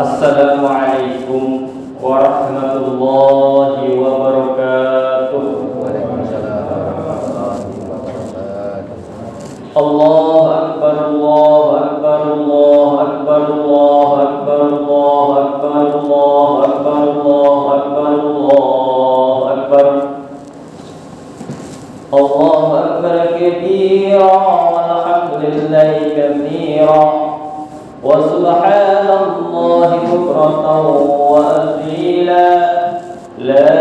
Assalamualaikum warahmatullahi wabarakatuh. Waalaikumsalam warahmatullahi wabarakatuh. Allahu akbar, Allahu akbar, Allahu akbar, Allahu akbar, Allahu akbar, Allahu akbar, Allahu akbar, Allahu akbar. Allahu akbar kabira walhamdulillahi katsira wa subhanallahi bukratan wa asila. La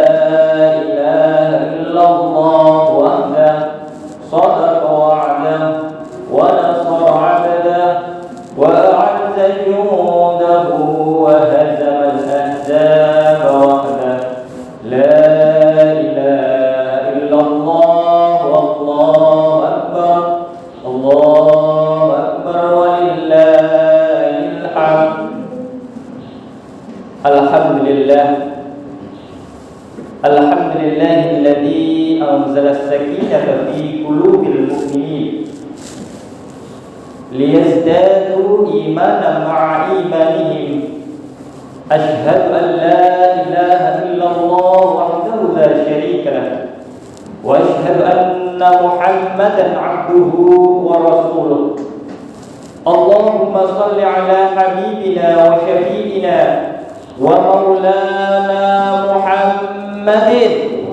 ilaha illallah wahdahu sadaqa wa'dahu wa nasara 'abdahu wa a'azza junudahu wa hazama al-ahzaba wahdahu. La ilaha illallah wallahu akbar, Allahu akbar walillahil hamd. Alhamdulillah, alhamdulillahilladzi anzala as-sakinata fi qulubil mu'minin liyazdadu imanan ma'a imanihim. Ashhadu an la ilaha illallah wahdahu la syarika lah wa ashhadu anna Muhammadan 'abduhu wa rasuluh. Allahumma shalli ala habibina wa syafi'ina wa maulana Muhammadin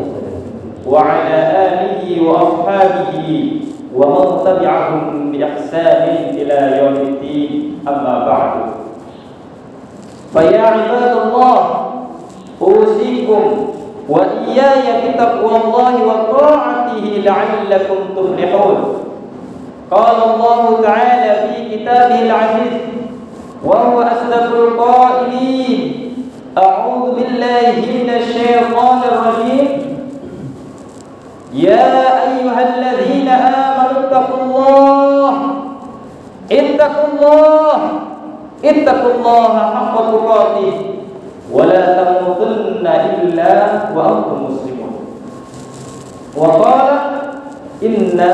wa ala alihi wa ashabihi wa man tabi'ahum bi ihsanin ila yaumiddin. Amma ba'du. Fa ya ibadallah, usikum wa iyaya bi taqwallahi wa ta'atihi la'allakum tuflihun. Qala Allah ta'ala fi kitabihil 'aziz wa huwa asdaqul qailin. A'udzu billahi minasy syaithanir rajim. Ya ayyuhalladzina amanu ittaqullaha haqqa tuqatih wa la tamutunna illa wa antum muslimun. Wa qala inna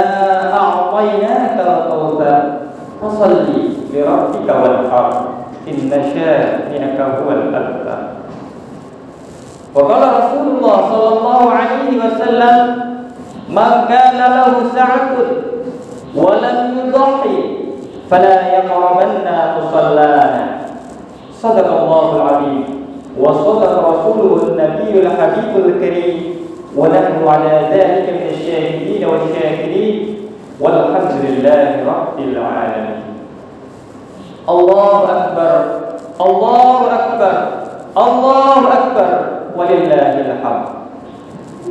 a'tainaka al-kautsar fasalli li rabbika wanhar inna syani'aka huwal abtar. Wa qala Rasulullah sallallahu alaihi wasallam, man kana lahu sa'atun wa lam yudhi fala yaqrabanna musallana. Sadaqallahul azim wa sadaqa rasuluhun nabiyyul habibul karim wa nahnu ala dhalika minasy syahidin wasyakirin walhamdulillahi rabbil alamin. Allahu akbar, Allahu akbar, Allahu akbar walillahil hamd.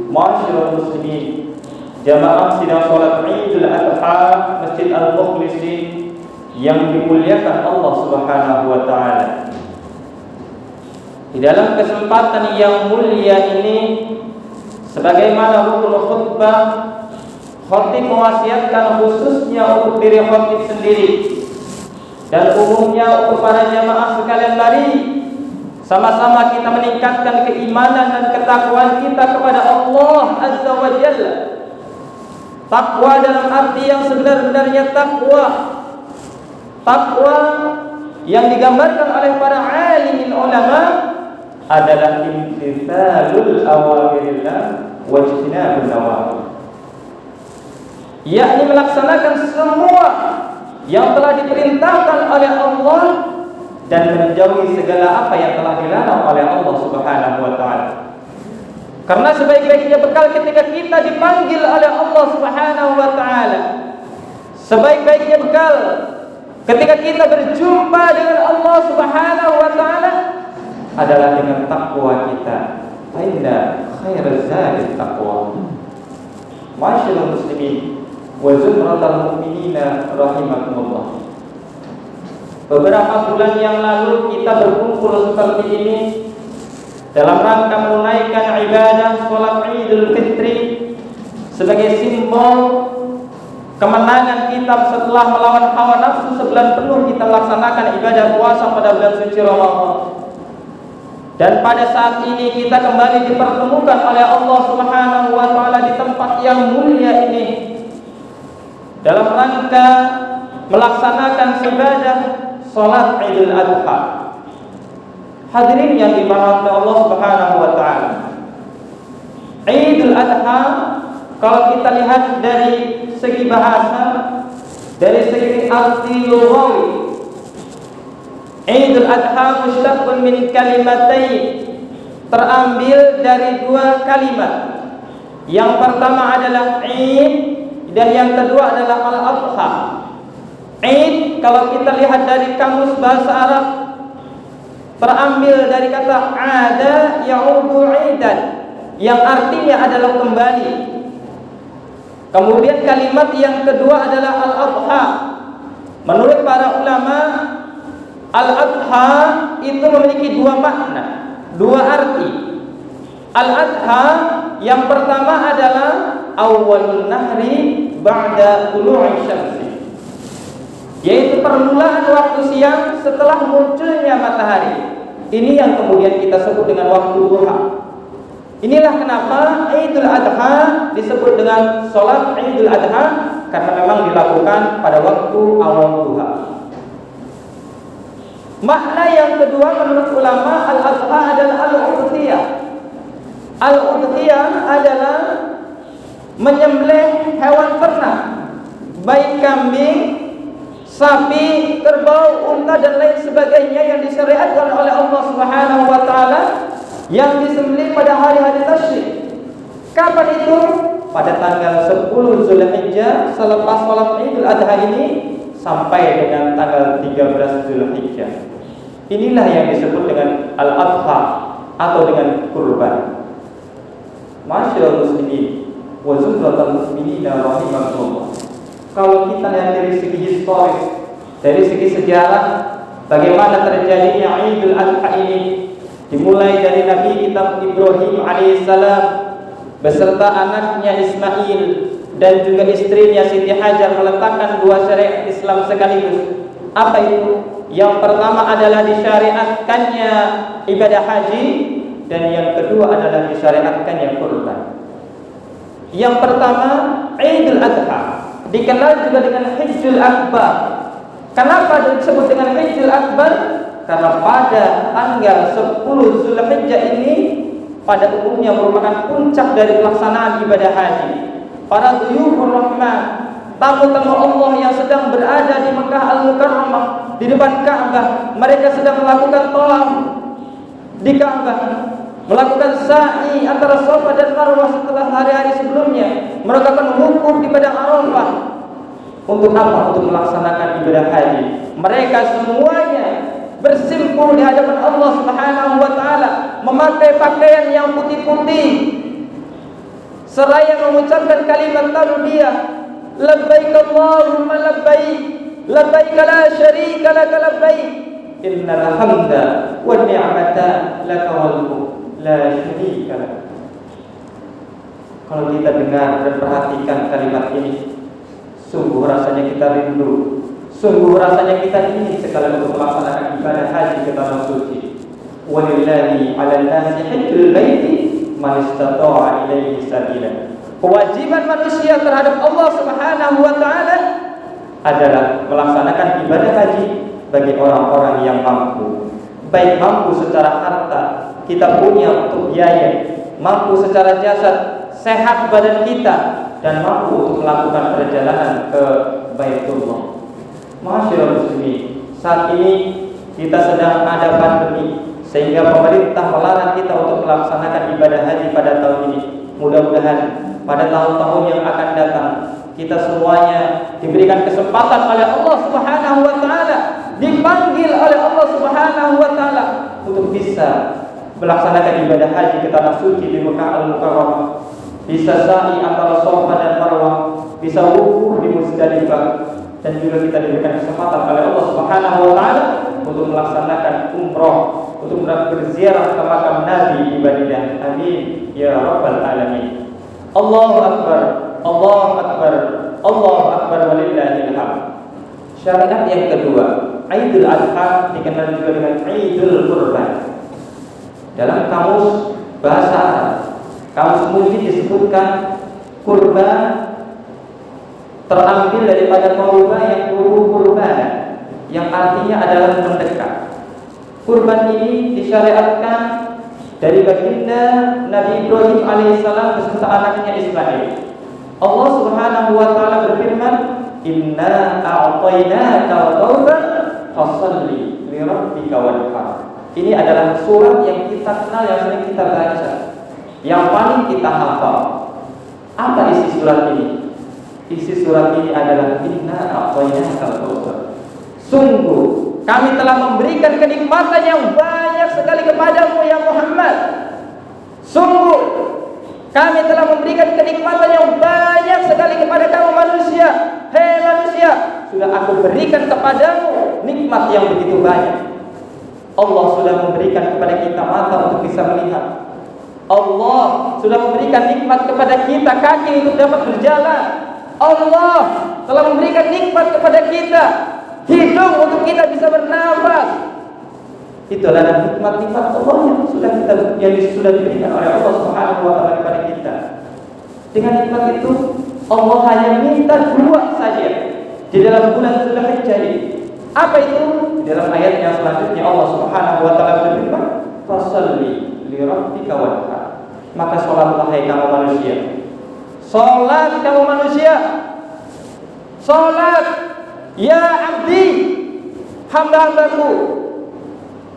Ma'asyiral muslimin, jamaah sidang salat Idul Adha Masjid Al-Mukhlisin yang dimuliakan Allah Subhanahu wa taala. Di dalam kesempatan yang mulia ini, sebagaimana rukun khutbah, khatib mewasiatkan khususnya untuk diri khatib sendiri dan umumnya untuk para jamaah sekalian, mari sama-sama kita meningkatkan keimanan dan ketakwaan kita kepada Allah Azza wa Jalla. Takwa dalam arti yang sebenar-benarnya takwa. Takwa yang digambarkan oleh para alimin ulama adalah imtithalul awamirillah wa ijtinabun nawahi, yakni melaksanakan semua yang telah diperintahkan oleh Allah dan menjauhi segala apa yang telah dilarang oleh Allah Subhanahu wa taala. Karena sebaik-baiknya bekal ketika kita dipanggil oleh Allah Subhanahu wa taala, sebaik-baiknya bekal ketika kita berjumpa dengan Allah Subhanahu wa taala adalah dengan takwa kita. Fa inna khairaz zadi taqwa. Ma'asyiral muslimin wa zumratal mu'minina rahimakumullah. Beberapa bulan yang lalu kita berkumpul seperti ini dalam rangka menunaikan ibadah salat Idul Fitri sebagai simbol kemenangan kita setelah melawan hawa nafsu sebulan penuh kita laksanakan ibadah puasa pada bulan suci Ramadan. Dan pada saat ini kita kembali dipertemukan oleh Allah Subhanahu wa taala di tempat yang mulia ini dalam rangka melaksanakan ibadah salat Idul Adha. Hadirin yang dirahmati Allah Subhanahu wa taala. Idul Adha kalau kita lihat dari segi bahasa, dari segi arti lughawi, Idul Adha mushtaqun min kalimatain, terambil dari dua kalimat. Yang pertama adalah Id dan yang kedua adalah Al-Adha. Id kalau kita lihat dari kamus bahasa Arab terambil dari kata ada ya'udu idan, yang artinya adalah kembali. Kemudian kalimat yang kedua adalah Al-Adha. Menurut para ulama, Al-Adha itu memiliki dua makna, dua arti. Al-Adha yang pertama adalah awwalun nahri ba'da tulu'i syamsi, yaitu permulaan waktu siang setelah munculnya matahari. Ini yang kemudian kita sebut dengan waktu duha. Inilah kenapa Idul Adha disebut dengan sholat Idul Adha, karena memang dilakukan pada waktu awal duha. Makna yang kedua menurut ulama Al-Adha adalah Al-Udhiyah. Al-Udhiyah adalah menyembelih hewan ternak, baik kambing, sapi, kerbau, unta dan lain sebagainya yang disyariatkan oleh Allah Subhanahu wa taala, yang disembelih pada hari-hari tasyrik. Kapan itu? Pada tanggal 10 Zulhijjah selepas salat Idul Adha ini sampai dengan tanggal 13 Zulhijjah. Inilah yang disebut dengan Al-Adha atau dengan kurban. Masyaallah muslimin wa zumratul muslimin rahimakumullah. Kalau kita lihat dari segi historis, dari segi sejarah, bagaimana terjadinya Idul Adha ini, dimulai dari Nabi kita Ibrahim alaihissalam beserta anaknya Ismail dan juga istrinya Siti Hajar meletakkan dua syariat Islam sekaligus. Apa itu? Yang pertama adalah disyariatkannya ibadah haji, dan yang kedua adalah disyariatkannya kurban. Yang pertama Idul Adha dikenal juga dengan Hajjul Akbar. Kenapa disebut dengan Hajjul Akbar? Karena pada tanggal 10 Zulhijjah ini pada umumnya merupakan puncak dari pelaksanaan ibadah haji. Para dhuyufur rahman, tamu-tamu Allah yang sedang berada di Mekah Al-Mukarramah, di depan Ka'bah, mereka sedang melakukan tawaf di Ka'bah, melakukan sa'i antara Safa dan Marwah setelah hari-hari sebelumnya, melakukan wukuf di padang Arafah. Untuk apa? Untuk melaksanakan ibadah haji. Mereka semuanya bersimpul di hadapan Allah Subhanahu wa taala, memakai pakaian yang putih-putih, seraya mengucapkan kalimat talbiyah, labbaik Allahumma labbaik, labbaik la syarika lak labbaik, innal hamda wan ni'mata lak wal mulk la syarika lak. Kalau kita dengar dan perhatikan kalimat ini, sungguh rasanya kita rindu, sungguh rasanya kita ingin sekali untuk melaksanakan ibadah haji ke tanah suci. Walillahi 'alan nasi hajjul baiti man istata'a ilaihi sabila. Kewajiban manusia terhadap Allah Subhanahu wa taala adalah melaksanakan ibadah haji bagi orang-orang yang mampu. Baik mampu secara harta, kita punya untuk biaya, mampu secara jasad, sehat badan kita, dan mampu untuk melakukan perjalanan ke Baitullah. Masyaallah muslimin, saat ini kita sedang ada pandemi, sehingga pemerintah melarang kita untuk melaksanakan ibadah haji pada tahun ini. Mudah-mudahan pada tahun-tahun yang akan datang kita semuanya diberikan kesempatan oleh Allah Subhanahu wa taala, dipanggil oleh Allah Subhanahu wa taala untuk bisa melaksanakan ibadah haji ke tanah suci di Mekah Al-Mukarramah, bisa sa'i antara Safa dan Marwah, bisa wukuf di Muzdalifah, dan juga kita diberikan kesempatan oleh Allah Subhanahu wa taala untuk melaksanakan umrah, untuk berziarah ke makam Nabi di Madinah. Amin ya rabbal alamin. Allahu akbar, Allahu akbar, Allahu akbar walillahil hamd. Syariat yang kedua, Idul Adha dikenal juga dengan Idul Kurban. Dalam kamus bahasa Arab, kamus Mufid disebutkan kurban terambil daripada kurban yang kurban, yang artinya adalah mendekat. kurban ini disyariatkan dari baginda Nabi Ibrahim alaihissalam beserta anaknya Ismail. Allah Subhanahu wa taala berfirman, "Inna a'tainaka al-kautsar fasholli li rabbika wanhar." Ini adalah surat yang kita kenal, yang sering kita baca, yang paling kita hafal. Apa isi surat ini? Isi surat ini adalah inna a'tainaka al-kautsar. Sungguh kami telah memberikan kenikmatan yang banyak sekali kepadamu ya Muhammad. Sungguh kami telah memberikan kenikmatan yang banyak sekali kepada kamu manusia. Hei manusia, sudah aku berikan kepadamu nikmat yang begitu banyak. Allah sudah memberikan kepada kita mata untuk bisa melihat. Allah sudah memberikan nikmat kepada kita kaki untuk dapat berjalan. Allah telah memberikan nikmat kepada kita hidung untuk kita bisa bernafas. Itu adalah nikmat-nikmat Allah yang sudah diberikan oleh Allah Subhanahu wa taala kepada kita. Dengan nikmat itu Allah hanya minta dua saja di dalam bulan Dzulhijjah ini. Apa itu? Di dalam ayat yang selanjutnya Allah Subhanahu wa taala berfirman, "Fasholli li rabbika wanhar." Maka salatlah hai kamu manusia. Salat kamu manusia. Salat ya abdi, hamba-hambaku.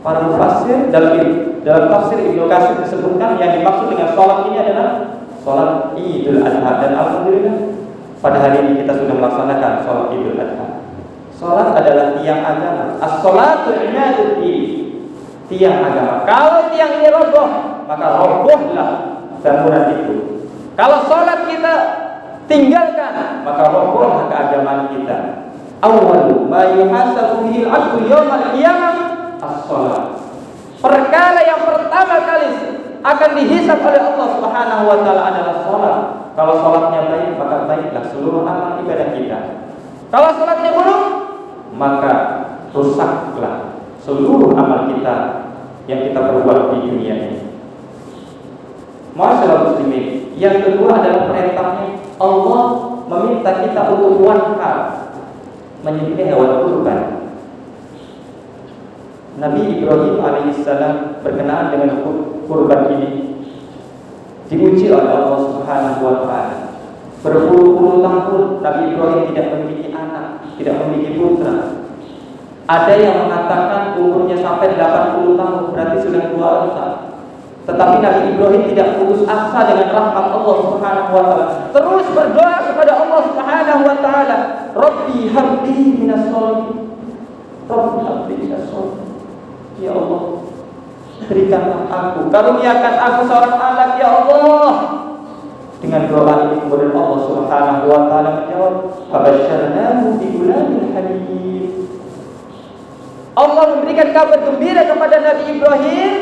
Para mufassir dalam tafsir Ibnu Katsir disebutkan yang dimaksud dengan salat ini adalah salat Idul Adha, dan alhamdulillah pada hari ini kita sudah melaksanakan salat Idul Adha. Salat adalah tiang agama. As-salatu imaduddin, tiang agama. Kalau tiang ini roboh, maka robohlah bangunan itu. Kalau salat kita tinggalkan, maka robohlah keagamaan kita. Awwalu ma yuhasabu bihi al-'abdu yaumal qiyamah as-shalat. Perkara yang pertama kali akan dihisab oleh Allah Subhanahu wa taala adalah salat. Kalau salatnya baik, maka baiklah seluruh amal ibadah kita. Kalau salatnya buruk, maka rusaklah seluruh amal kita yang kita perbuat di dunia ini. Ma'asyiral muslimin, yang kedua adalah perintahnya Allah meminta kita untuk wanhar, menyembelih hewan kurban. Nabi Ibrahim alaihissalam berkenaan dengan kurban ini diuji oleh Allah Subhanahu wa taala. Berpuluh-puluh tahun Nabi Ibrahim tidak memiliki anak, tidak memiliki putra. Ada yang mengatakan umurnya sampai 80 tahun, berarti sudah tua renta. Tetapi Nabi Ibrahim tidak putus asa dengan rahmat Allah Subhanahu wa taala. Terus berdoa kepada Allah Subhanahu wa taala, "Rabbi habli minas sholihin." Rabbi habli minas sholihin. Ya Allah, berikanlah aku, karuniakan aku seorang anak ya Allah. Dengan doa ini kemudian Allah Subhanahu wa taala menjawab, "Fabasyarnahu bi ghulamin halim." Allah memberikan kabar gembira kepada Nabi Ibrahim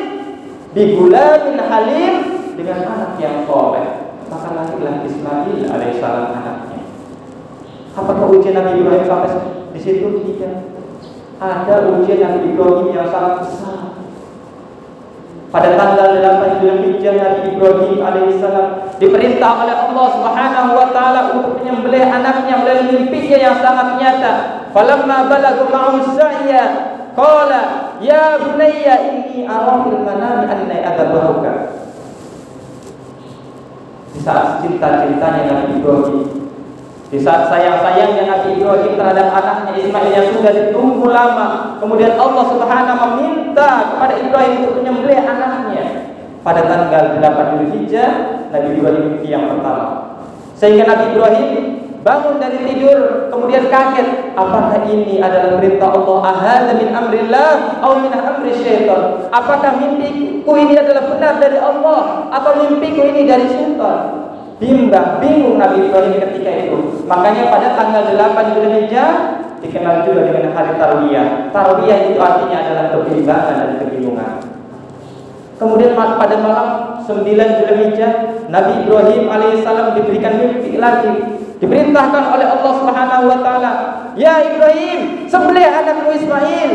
bi ghulamin halim, dengan anak yang soleh. Maka lahirlah Ismail alaihissalam anaknya. Apakah ujian Nabi Ibrahim sampai di situ? Tidak. Ada ujian Nabi Ibrahim yang sangat besar. Pada tanggal 8 Dzulhijjah Nabi Ibrahim alaihissalam diperintah oleh Allah Subhanahu wa taala untuk menyembelih anaknya melalui mimpinya yang sangat nyata. Falamma balagha ma'ahu sa'ya qala ya bunayya inni ara fil manami anni adzabahuka. Di saat cinta-cintanya Nabi Ibrahim, di saat sayang-sayangnya Nabi Ibrahim terhadap anaknya Ismail yang sudah ditunggu lama, kemudian Allah Subhanahu meminta kepada Ibrahim untuk menyembelih anaknya. Pada tanggal 8 Dzulhijjah, Nabi Ibrahim mimpi yang pertama. Sehingga Nabi Ibrahim bangun dari tidur, kemudian kaget, apakah ini adalah perintah Allah? Ahadza min amrillah aw min amri syaitan? Apakah mimpiku ini adalah benar dari Allah atau mimpiku ini dari syaitan? Bingung Nabi Ibrahim ketika itu. Makanya pada tanggal 8 Dzulhijjah dikenal juga dengan hari Tarwiyah. Tarwiyah itu artinya adalah kebimbangan dan kebingungan. Kemudian pada malam 9 Dzulhijjah Nabi Ibrahim alaihissalam diberikan mimpi lagi. Diperintahkan oleh Allah Subhanahu wa taala, "Ya Ibrahim, sembelih anakmu Ismail."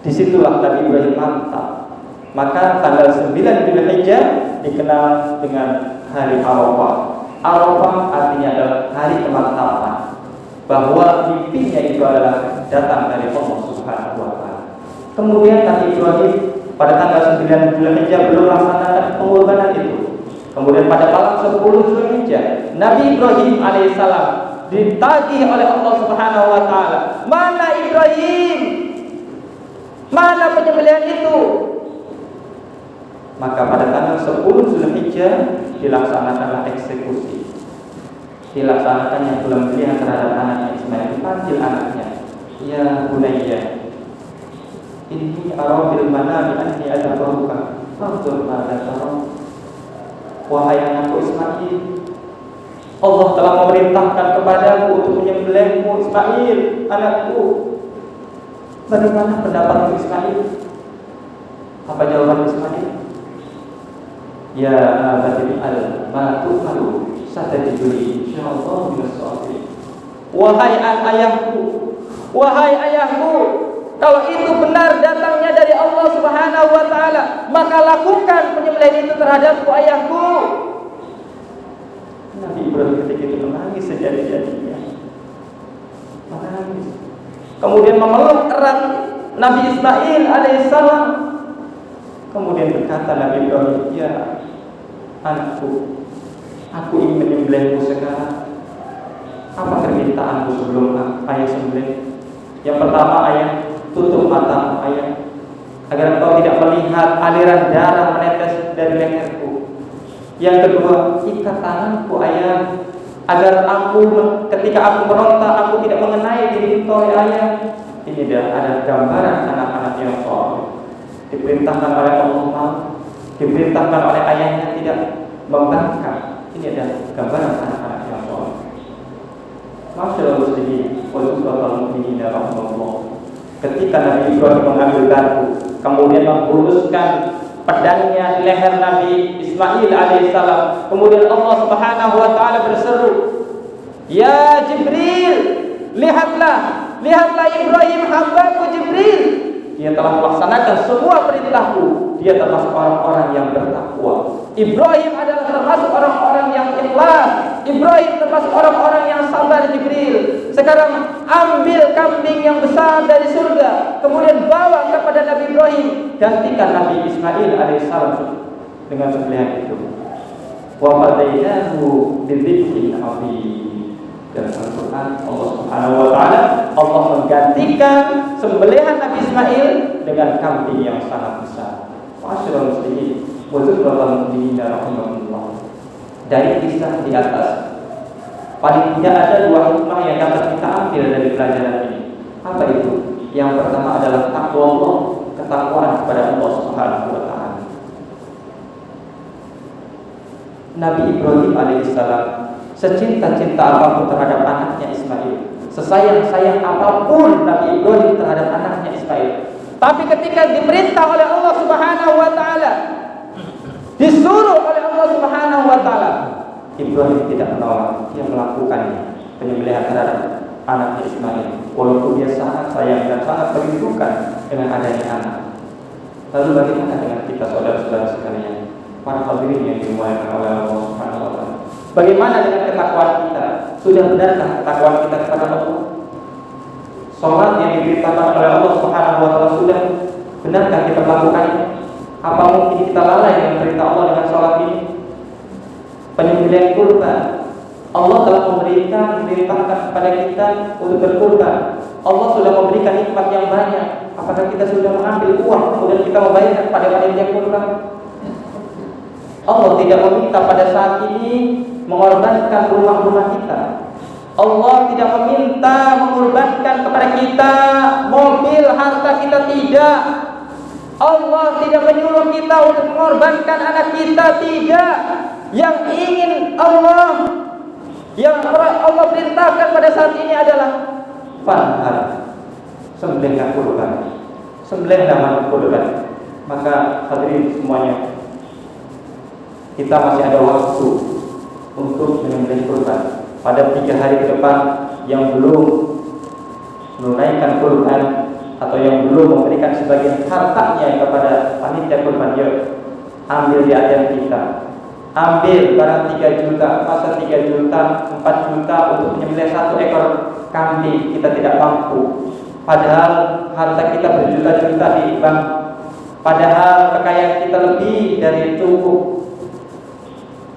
Disitulah Nabi Ibrahim mantap. Maka tanggal 9 Dzulhijjah dikenal dengan hari Arafah. Arafah artinya adalah hari kemantapan, bahwa mimpinya itu adalah datang dari Allah Subhanahu wa taala. Kemudian Nabi Ibrahim pada tanggal 9 Zulhijjah belum melaksanakan pengorbanan itu. Kemudian pada malam 10 Zulhijjah, Nabi Ibrahim alaihissalam ditagih oleh Allah Subhanahu wa taala. Mana Ibrahim? Mana penyembelihan itu? Maka pada tanggal 10 Zulhijjah dilaksanakanlah eksekusi. Dilaksanakannya penyembelihan terhadap anaknya Ismail. Dipanggil anaknya, ya bunayya, inni ara bil manami anni adbaruka fanzur madza tara. Wahai anakku Ismail, Allah telah memerintahkan kepadaku untuk menyembelihmu Ismail, anakku. Bagaimana pendapatmu Ismail? Apa jawaban Ismail? Ya abadi ma tu'malu satajiduni insyaallah minas sabirin. Wahai ayahku, wahai ayahku, kalau itu benar datangnya dari Allah Subhanahu wa taala, maka lakukan penyembelihan itu terhadapku ayahku. Nabi Ibrahim ketika itu menangis sejadi-jadinya. Menangis. Kemudian memeluk erat Nabi Ismail alaihissalam. Kemudian berkata Nabi Ibrahim, ya anakku, aku ingin menyembelihmu sekarang. Apa permintaanmu sebelum ayah sembelih? Yang pertama, ayah, tutup matamu ayah, agar engkau tidak melihat aliran darah menetes dari leherku. Yang kedua, ikat tanganku ayah, agar ketika aku meronta, aku tidak mengenai diri engkau ya ayah. Ini ada gambaran anak-anak yang soleh, diperintahkan oleh Allah, diperintahkan oleh ayahnya tidak membangkang. Ini adalah gambaran anak-anak yang soleh. Masyaallah muslimin wa subhanallah mu'minin rahmatullah. Ketika Nabi Ibrahim mengambil garpu, kemudian membuluskan pedangnya di leher Nabi Ismail alaihissalam, kemudian Allah Subhanahu wa taala berseru, ya Jibril, lihatlah Ibrahim hambaku Jibril. Dia telah melaksanakan semua perintahku. Dia termasuk orang-orang yang bertakwa. Ibrahim adalah termasuk orang-orang yang ikhlas. Ibrahim termasuk orang-orang yang sabar. Jibril, sekarang ambil kambing yang besar dari surga, kemudian bawa kepada Nabi Ibrahim, gantikan Nabi Ismail alaihissalam dengan sembelihan itu. Wa fadainahu bidzikrin azim. Dan Al-Quran Allah Subhanahu wa taala, Allah menggantikan sembelihan Nabi Ismail dengan kambing yang sangat besar. Masyaallah muslimin wa subhanallah mu'minin rahimahullah. Dari kisah di atas, paling tidak ada dua hikmah yang dapat kita ambil dari pelajaran ini. Apa itu? Yang pertama adalah takwa Allah, ketakwaan kepada Allah Subhanahu wa taala. Nabi Ibrahim alaihissalam secinta-cinta apapun terhadap anaknya Ismail, sesayang-sayang apapun Nabi Ibrahim terhadap anaknya Ismail, tapi ketika diperintah oleh Allah Subhanahu wa taala, disuruh oleh Allah Subhanahu wa taala, Ibrahim tidak menolak. Dia melakukannya, penyembelihan terhadap anaknya Ismail, walaupun dia sangat sayang dan sangat merindukan dengan adanya anak. Lalu bagaimana dengan kita saudara-saudara sekalian, para hadirin yang dimuliakan oleh Allah Subhanahu wa taala? Bagaimana dengan ketakwaan kita? Sudah benarkah ketakwaan kita kepada Allah? Salat yang diberitakan oleh Allah Subhanahu wa taala, sudah benarkah kita melakukannya? Apa mungkin kita lalai dengan perintah Allah dengan salat ini? Penyembelihan kurban, Allah telah memerintahkan kepada kita untuk berkurban. Allah sudah memberikan nikmat yang banyak. Apakah kita sudah mengambil uang kemudian kita membayar kepada panitia kurban? Allah tidak meminta pada saat ini mengorbankan rumah-rumah kita. Allah tidak meminta mengorbankan kepada kita mobil, harta kita, tidak. Allah tidak menyuruh kita untuk mengorbankan anak kita, tidak. Yang ingin Allah, yang Allah perintahkan pada saat ini adalah fanhar, sembelihlah kurban, sembelihlah kurban. Maka hadirin semuanya, kita masih ada waktu untuk menyembelih kurban. Pada 3 hari ke depan yang belum menunaikan kurban atau yang belum memberikan sebagian hartanya kepada panitia kurban, yuk ambil di ATM kita. Ambil barang 3 juta, masa 3 juta, 4 juta untuk menyembelih 1 ekor kambing kita tidak mampu. Padahal harta kita berjuta-juta di bank, padahal kekayaan kita lebih dari cukup.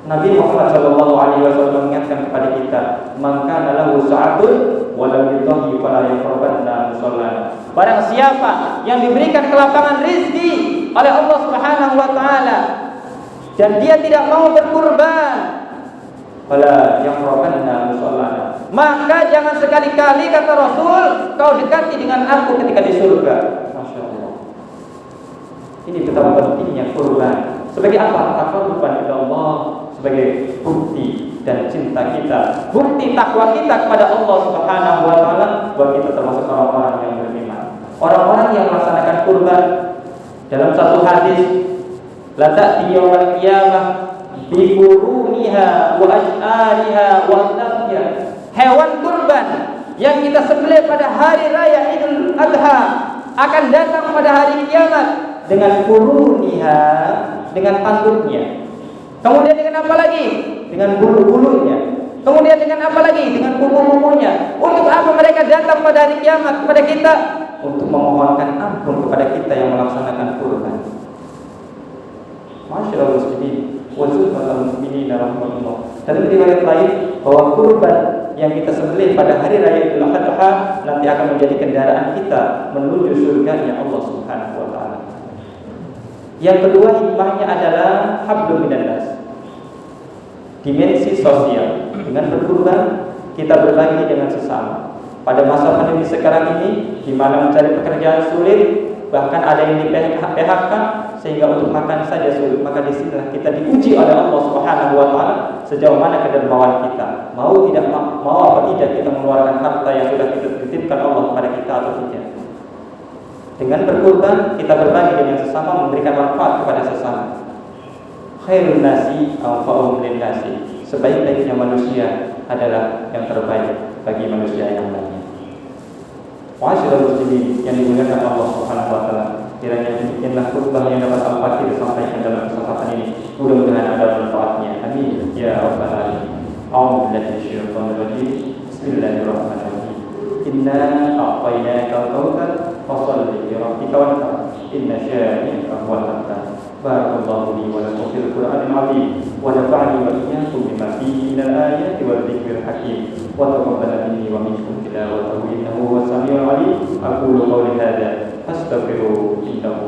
Nabi Muhammad SAW mengingatkan kepada kita, "Man kana lahu sa'atun wa lam yudhi fala yaqrabanna musallana." Barang siapa yang diberikan kelapangan rezeki oleh Allah Subhanahu wa taala dan dia tidak mau berkurban, fala yaqrabanna musallana, maka jangan sekali-kali, kata Rasul, kau dekati dengan aku ketika di surga. Masya Allah. Ini betapa pentingnya kurban. Sebagai apa? Taqarruban ila Allah, sebagai bukti dan cinta kita, bukti takwa kita kepada Allah Subhanahu wa taala, bahwa kita termasuk orang-orang yang beriman, orang-orang yang melaksanakan kurban. Dalam satu hadis, la ta'ti yaumil qiyamah bi quruniha wa ash'ariha wa adlafiha. Hewan kurban yang kita sembelih pada hari raya Idul Adha akan datang pada hari kiamat dengan quruniha, dengan tanduknya. Kemudian dengan apa lagi? Dengan bulu-bulunya. Kemudian dengan apa lagi? Dengan kuku-kukunya. Untuk apa mereka datang pada hari kiamat kepada kita? Untuk memohonkan ampun kepada kita yang melaksanakan kurban. Masyaallah muslimin, wa zulfatul muslimin rahmatullah. Dalam riwayat lain bahwa kurban yang kita sembelih pada hari raya Idul Adha nanti akan menjadi kendaraan kita menuju surganya Allah Subhanahu wa taala. Yang kedua hikmahnya adalah hablum minan nas, dimensi sosial. Dengan berkurban kita berbagi dengan sesama. Pada masa pandemi sekarang ini, di mana mencari pekerjaan sulit, bahkan ada yang di PHK sehingga untuk makan saja sulit, maka disinilah kita diuji oleh Allah Subhanahu wa taala sejauh mana kedermawan kita. Mau apa tidak kita mengeluarkan harta yang sudah kita titipkan Allah kepada kita atau tidak. Dengan berkurban kita berbagi dengan sesama, memberikan manfaat kepada sesama. Khairun nasi anfa'uhum lin nasi. Sebaik-baiknya manusia adalah yang terbaik bagi manusia yang lainnya. Wa'asyiral muslimin yang dimuliakan Allah Subhanahu wa taala, kiranya demikianlah khutbah yang dapat Al-Fatih disampaikan dalam kesempatan ini. Mudah-mudahan ada manfaatnya. Amin ya rabbal alamin. A'udzu billahi minasyaitonir rajim. Bismillahirrahmanirrahim. Inna a'tainaka al-kautsar fasholli li rabbika wanhar. Inna syani'aka huwal abtar. Barakallahu li wa lakum fil Qur'anil 'azim wa nafa'ani wa iyyakum bima fihi minal ayati wal dzikril hakim wa taqabbal minni wa minkum tilawatahu innahu huwas samiul 'alim. Aqulu qawli hadza astaghfiru innahu